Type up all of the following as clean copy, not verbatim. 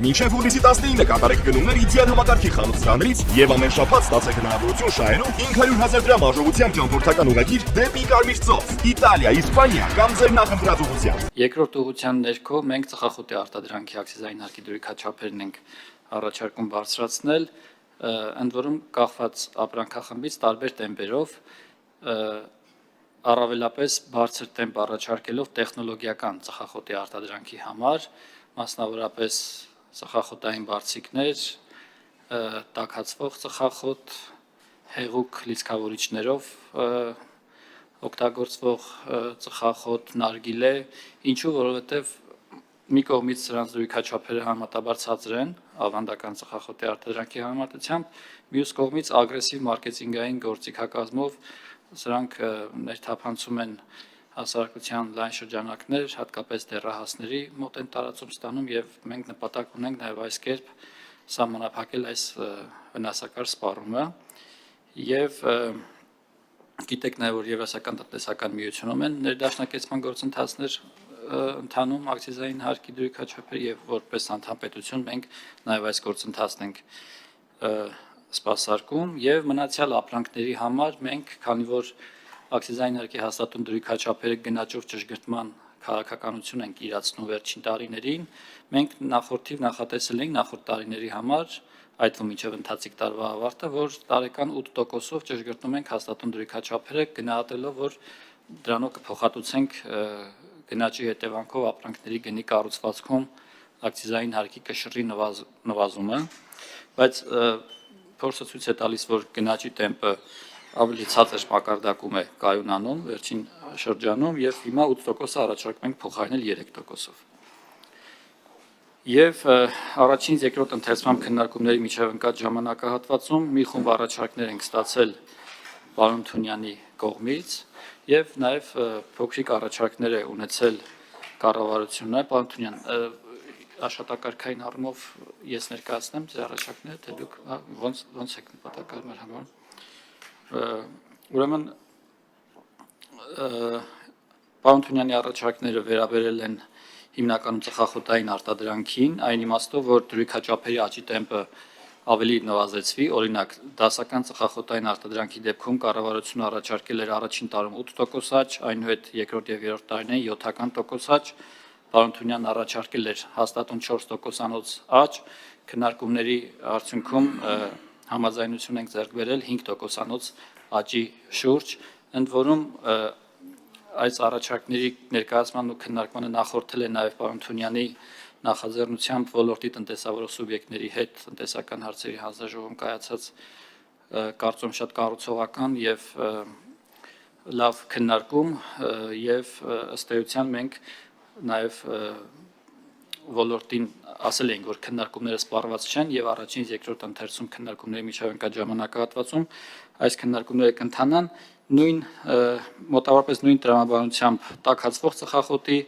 Մինչև հուլիսի 19-ը կատարեք գնումներ իդեալ համակարգի խանութներից եւ ամեն շաբաթ ստացեք հնարավորություն շահելու 500,000 դրամ արժողությամբ ճամփորդական ուղղագիր դեպի Կարմիր ծով, Իտալիա, Իսպանիա կամ ձեր նախընտրած ուղղությամբ։ Երկրորդ ուղղության ներքո մենք ծխախոտի արտադրանքի ակցիզային հարկի դրույքաչափերն ենք առաջարկում բարձրացնել, ընդ որում կախված ապրանքախմբից տարբեր տեմպերով, առավելապես բարձր տեմպ առաջարկելով տեխնոլոգիական ծխախոտի արտադրանքի համար, մասնավորապես ծխախոտային բարձիկներ, տաքացվող ծխախոտ, հեղուկ լիցքավորիչներով օգտագործվող ծխախոտ, նարգիլե, ինչու, որովհետև մի կողմից սրանց դրույքաչափերը համեմատաբար ցածր են ավանդական ծխախոտի արտադրանքի համեմատությամբ, մյուս կողմից ագրեսիվ մարքեթինգային գործիքակազմով սրանք ներթափանցում են հասարակության լայն շրջանակներ, հատկապես դեռահասների մոտ են տարածում ստանում եւ մենք նպատակ ունենք նաեւ այս կերպ սահմանափակել այս վնասակար սպառումը եւ գիտեք նաեւ որ Եվրասիական տնտեսական միությունում են ներդաշնակեցման գործընթացներ ընթանում ակցիզային հարկի դրույքաչափեր եւ որպես անդամ պետություն մենք նաեւ այս գործընթացն ենք սպասարկում եւ մնացյալ ապրանքների համար մենք քանի որ ակցիզային հարկի հաստատուն դրույքաչափերը գնաճով ճշգրտման քաղաքականություն ենք իրացնում վերջին տարիներին մենք նախորդիվ նախատեսել ենք նախորդ տարիների համար այդ մինչև ընթացիկ տարվա ավարտը որ տարեկան 8%-ով ճշգրտում ենք հաստատուն դրույքաչափերը գնահատելով որ դրանով կփոխհատուցենք գնաճի հետևանքով ապրանքների գնի կառուցվածքում ակցիզային հարկի կշռի նվազումը բայց փորձը ցույց է տալիս որ գնաճի տեմպը ավելի ցածր մակարդակում է կայունանում վերջին շրջանում եւ հիմա 8%-ը առաջարկում ենք փոխարինել 3%-ով։ Եվ առաջին երկրորդ ընթերցման քննարկումների միջև ընկած ժամանակահատվածում մի խումբ առաջարկներ ենք ստացել պարոն Թունյանի կողմից եւ նաեւ փոքրիկ առաջարկներ է ունեցել կառավարությունը, պարոն Թունյան, աշխատակարգային առումով ես ներկայացնեմ ձեր առաջարկները, թե դուք ոնց եք նպատակարար մեր համար։ Ուրեմն պարոն Թունյանի առաջարկները վերաբերել են հիմնականում ծխախոտային արտադրանքին, այն իմաստով, որ դրույքաչափերի աճի տեմպը ավելի նվազեցվի, օրինակ դասական ծխախոտային արտադրանքի դեպքում կառավարությունը առաջարկել էր առաջին տարում 8% աճ, այնուհետ երկրորդ եւ երրորդ տարիներին 7% աճ, պարոն Թունյանն առաջարկել էր հաստատուն 4%-անոց աճ, քննարկումների արդյունքում համաձայնություն ենք ձեռք բերել 5%-անոց աճի շուրջ, ընդ որում այս առաջարկների ներկայացման ու քննարկմանը նախորդել է նաև պարոն Թունյանի նախաձեռնությամբ ոլորտի տնտեսավարող սուբյեկտների հետ տնտեսական հարցերի հանձնաժողովում կայացած կարծում շատ կառուցողական եւ լավ քննարկում եւ ըստ էության մենք նաև ոլորտին ասել ենք, որ քննարկումները սպառված չեն եւ առաջին երկրորդ ընթերցում քննարկումների միջև ընկած ժամանակահատվածում այս քննարկումները կընթանան մոտավորապես նույն տրամաբանությամբ տաքացվող ծխախոտի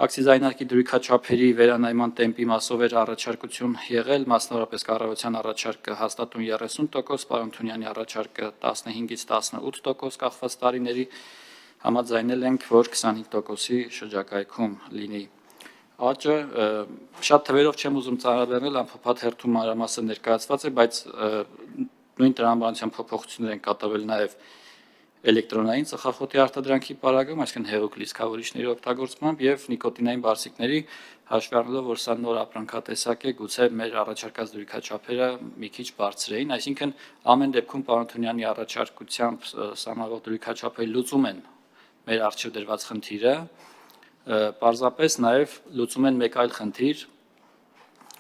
ակցիզային հարկի դրույքաչափերի վերանայման տեմպի մասով էր առաջարկություն եղել, մասնավորապես կառավարության առաջարկը հաստատուն 30%, պարոն Թունյանի առաջարկը 15-ից 18% կախված տարիների համաձայնել ենք, որ 25%-ի շրջակայքում լինի աճը, շատ թվերով չեմ ուզում ծանրաբեռնել, ամփոփած հերթում մանրամասը ներկայացված է, բայց նույն տրամաբանությամբ փոփոխություններ են կատարվել նաև էլեկտրոնային ծխախոտի արտադրանքի պարագայում, այսինքն հեղուկ լիցքավորիչների օգտագործմամբ եւ նիկոտինային բարձիկների հաշվի առնելով, որ սա նոր ապրանքատեսակ է, գուցե մեր առաջարկած դրույքաչափերը մի քիչ բարձր էին, այսինքն ամեն դեպքում պարոն Թունյանի առաջարկությամբ սահմանվող դրույքաչափերը լուծում են մեր առջև դրված խնդիրը, պարզապես նաև լուծում են մեկ այլ խնդիր,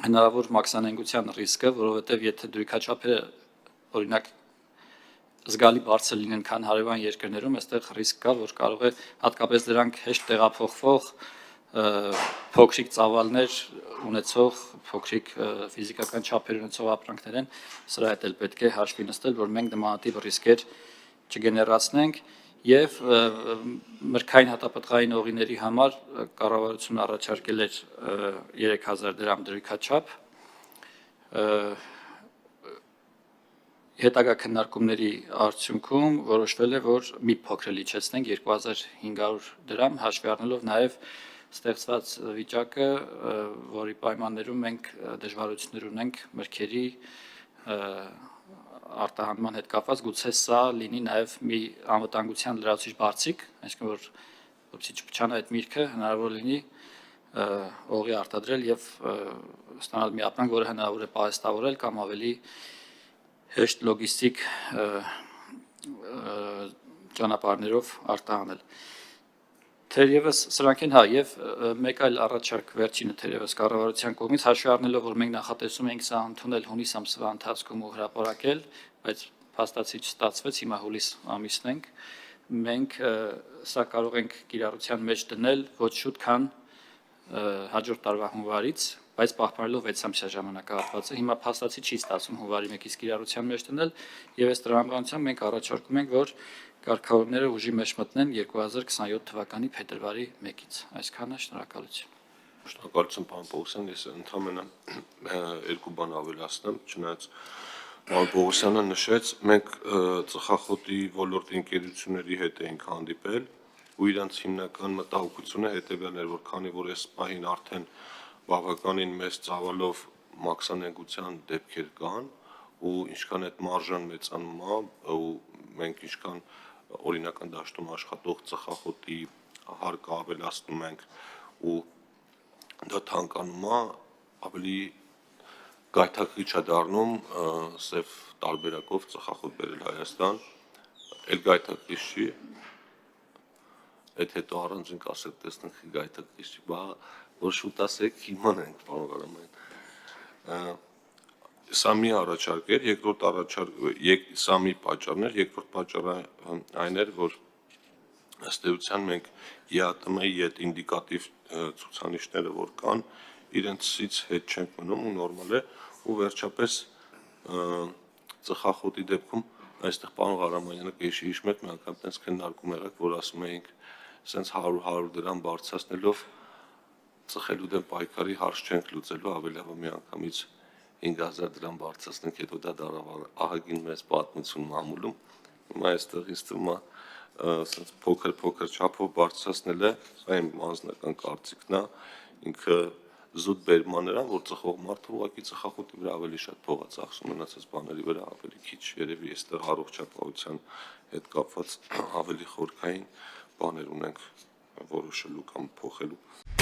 հնարավոր մաքսանենգության ռիսկը, որովհետև եթե դրույքաչափերը օրինակ զգալի բարձր լինեն, քան հարևան երկրներում, այստեղ ռիսկ կա, որ կարող է հատկապես դրանք հեշտ տեղափոխվող փոքրիկ ծավալներ ունեցող, փոքրիկ ֆիզիկական չափեր ունեցող ապրանքներ են, սրա հետ էլ պետք է հաշվի նստել, որ մենք նմանատիպ ռիսկեր չգեներացնենք եւ մրգային հատապտղային օղիների համար կառավարությունը առաջարկել էր 3000 դրամ դրույքաչափ հետագա քննարկումների արդյունքում որոշվել է որ մի փոքր լիչեցնենք 2500 դրամ հաշվի առնելով նաեւ ստեղծված վիճակը, որի պայմաններում մենք դժվարություններ ունենք մրգերի արտահանման հետ կապված, գուցե սա լինի նաև մի անվտանգության լրացուցիչ բարձիկ, այսինքն որ որպեսզի չփչանա այդ միրգը, հնարավոր լինի օղի արտադրել եւ ստանալ մի ապրանք, որը հնարավոր է պահեստավորել կամ ավելի հեշտ լոգիստիկ ճանապարհներով արտահանել։ Թերևս սրանք են, հա, եւ մեկ այլ առաջարկ վերջինը թերևս կառավարության կողմից հաշվի առնելով, որ մենք նախատեսում ենք սա ընդունել հունիս ամսվա ընթացքում ու հրապարակել, բայց փաստացի չստացվեց, հիմա հուլիս ամիսն ենք, մենք սա կարող ենք կիրառության մեջ դնել ոչ շուտ, քան հաջորդ տարվա հունվարից, բայց պահպանելով 6-ամսյա ժամանակահատվածը, հիմա փաստացի չի ստացվում հունվարի 1-ից կիրառության մեջ դնել, եւ այս տրամաբանությամբ մենք առաջարկում ենք, որ կարգավորումները ուժի մեջ մտնեն 2027 թվականի փետրվարի 1-ից։ Այսքանը, շնորհակալություն։ Շնորհակալություն, պարոն Պողոսյան, ես ընդհանրապես երկու բան ավելացնեմ, չնայած պարոն Պողոսյանը նշեց, մենք ծխախոտի ոլորտի ընկերությունների հետ էինք հանդիպել ու իրանց հիմնական մտահոգությունը հետևյալն էր, որ քանի որ այս պահին արդեն բավականին մեծ ծավալով մաքսանենգության դեպքեր կան ու ինչքան այդ մարժան մեծանում է ու մենք ինչքան օրինական դաշտում աշխատող ծխախոտի հարկը ավելացնում ենք ու դա թանկանում է, ավելի գայթակղիչ է դառնում սև տարբերակով ծխախոտ բերել Հայաստան, էլ գայթակղիչ չի, այդ հետո առանձին կասեք տեսնենք գայթակղիչ չի, բա որ շուտ ասեք իմանենք, պարոն Ղարամյան։ Սա մի առաջարկ էր, երկրորդ առաջարկ, սա մի պատճառն էր, երկրորդ պատճառը այն էր, որ ըստ էության մենք ԵԱՏՄ-ի այդ ինդիկատիվ ցուցանիշները, որ կան, իրենցից հետ չենք մնում ու նորմալ է, ու վերջապես ծխախոտի դեպքում այստեղ պարոն Ղարամանյանը կհիշի հիշում եք, մի անգամ տենց քննարկում եղեք, որ ասում էինք, սենց 100 դրամ բարձրացնելով ծխելու դեմ պայքարի հարց չենք լուծելու, ավելի լավ մի անգամից 5000 դրամ բարձրացնենք, հետո դա դարավար ահագին մեծ պատմություն մամուլում, հիմա այստեղ ինձ թվում է սենց փոքր չափով բարձրացնելը, սա իմ անձնական կարծիքն է, ինքը զուտ բերման նրան, որ ծխող մարդը ուղղակի ծխախոտի վրա ավելի շատ փող է ծախսում, մնացած բաների վրա ավելի քիչ, երևի այստեղ առողջապահության հետ կապված ավելի խորքային բաներ ունենք որոշելու կամ փոխելու։